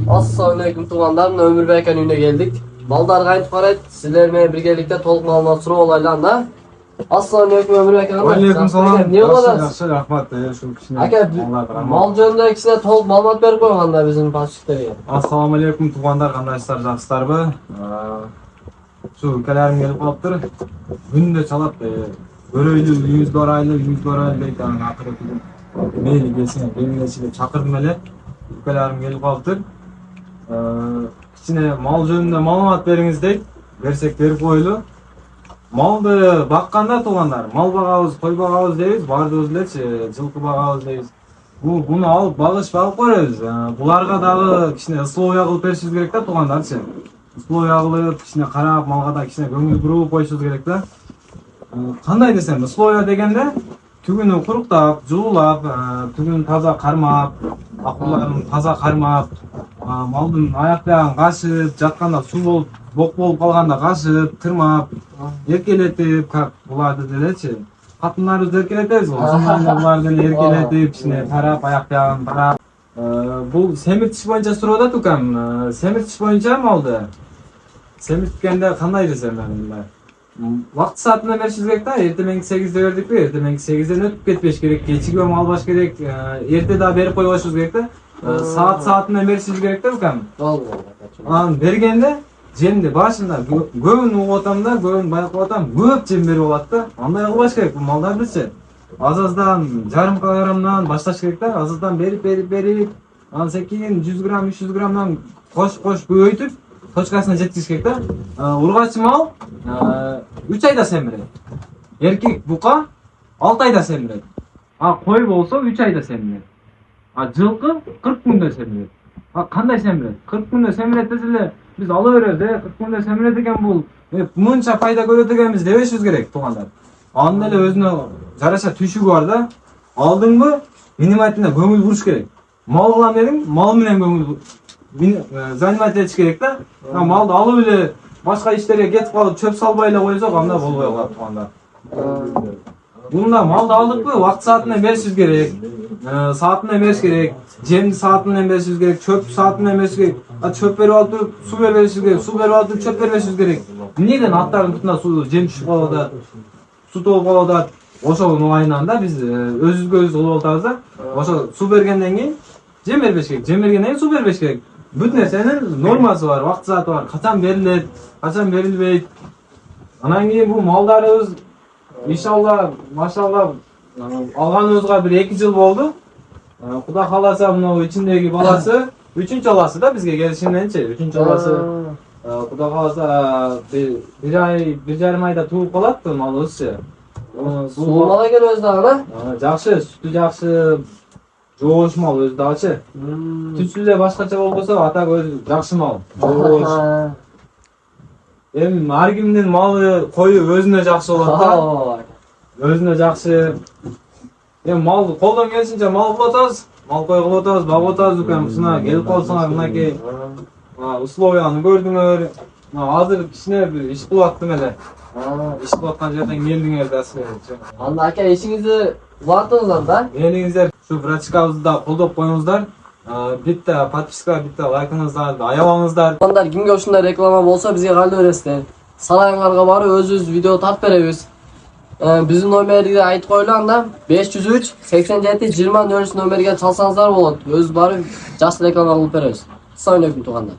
Assalamualaikum tuğanlar, Ömür Beyken önüne geldik. Maldar Gayet Faret, sizlerle birlikte toluk malumat suru olaylarında. Assalamualaikum Ömür Beyken. Aleyküm selam. Niye oladınız? Yaxşı, rahmat. Şu kişine. Aka, mal jönündeki kişine toluk malumat berip koyganda bizim başlıklarga. Assalomu alaykum tug'anlar, qandaysizlar, yaxshilarmi? Shu ukalarim kelib qolibdir. Kunda chalab, Böröylü, uyingiz borayli deydi, aqirib kelib. Meyli kelsin, belgilechiga chaqirdim ele. Ukalarim kelib qolibdir. Kichine mal jönünde ma'lumot beringiz deydi. Bersek berip qo'yili. Malды baqqanda tug'anlar, mal bag'abız, qo'y bag'abız deymiz, barda o'zlarchi, жылқы bag'abız deymiz. Buni alып bag'ishib qo'yamiz. Bularga dagı kishine условия qilib berishimiz kerak da tug'anlarchi. Условия qilib, kishine qarab, malga da kishine ko'ngil burib qo'yishimiz kerak da. Qanday desem, условия degende tuguni quruqtab, jululab, tuguni toza qarmab, aqullarini toza qarmab, maldın аяқтарын qashib, жатқанда су болып, boq болып қалғанда qashib, tırmab, erkeletip, bulardı delechi. Қатындар өз еркелетеміз ғой. Бұларды еркелетіп, ішіне тарап, аяқ-аяғын тарап. Бұл семіртіш бойынша сұруда тұқам. Семіртіш бойынша малды. Семірткенде қандай десем мен? Вақыт саатына берішіміз керек та, ертеменгі 8-де бердік пе? Ертеменгі 8-ден өтіп кетпеш керек, кешігі албаш керек, ерте да беріп қойғашымыз керек та. Саатына берішіміз керек та тұқам. Бергенде жемді башында көбін уғатамда, көбін байқуатам, көп жем беріп алады да. Андай қылбаш керек, бұл малдар білсе. Азаздан, жарым килограммнан башташ керек та, азаздан беріп, кейін 100 грамм, 300 граммнан қош көбейтіп, точкасына жеткізіш керек та. Урғачы мал 3 айда семіреді. Еркек бұқа 6 айда семіреді. Қой болса 3 айда семіреді. Жылқы 40 күнде семіреді. Қандай семіреді? 40 күнде семіреді десілі, biz alıveririz de 40 günde semire degen bul. Buncha fayda göredigemiz debeshimiz gerek tuğanlar. Anın ele özüne jarasha tüşügü var da, aldın mı minimatine көңүл buruş gerek. Mal kılam dedim, mal menen көңүl занимать etiş gerek da. Malды alıp ele başka işlerge ketip kalıp çöp salbayla koysak anda bolbay kalат tuğanlar. Bunda malды aldık mı vaqt saatine berişimiz gerek. Saatine beriş gerek. Jemdi saatine berişimiz gerek. Çöp saatine berişimiz gerek. Çöp berip alıp turup su berişimiz gerek. Su berip alıp turup çöp berişimiz gerek. Neden attardын tutuna su jem düşüp kalada, su толуп kalada ошонун оңайынан да биз өзүбүзгө өз кылып атабыз да. Ошо su бергенден кийин жем бербеш керек. Жем бергенден кийин su бербеш керек. Бүт нерсенин нормасы бар, вакыт сааты бар. Качан берилет, качан берилбейт. Анан кийин бул малдарыбыз иншалла, машалла алганыбызга bir 2 жыл болду. Куда кааласа мына ичиндеги баласы 3-чү аласы да бизге келишимденчи. 3-чү аласы Куда кааласа bir жарым айда тууп калат малыбызчы. Суу мал экен өзү дагы, жакшы, сүтү жакшы, жоош мал өзү дагычы. Түсү эле башкача болбосо, атак өзү жакшы мал. Жоош. Эми ар кимдин малы, кою өзүнө жакшы болот да. Өзүнө жакшы. Эми мал колдон келишинче мал кылып атабыз, мал кой кылып атабыз, багып атабыз укам. Ушуна келип калсаңар мынакей условияны көрдүңөр. Азыр кичине бир иш кылып аттым эле. Иш кылып аткан жерден келдиңер да силер. Анда ака ишиңизди улантыңыздар да. Келиңиздер, şu врачкабызды да колдоп коюңуздар. Битте подписка, битте лайкыңыздарды аябаңыздар. Туғандар кимге ушундай реклама болсо бизге кайрылып бересиздер. Сарайыңарга барып өзүбүз видео тартып беребиз. Биздин номерди айтып коелу анда 503 87 20 нөмерге чалсаңыздар болот. Өзү барып жакшы реклама кылып беребиз. Assalamu alaikum туғандар.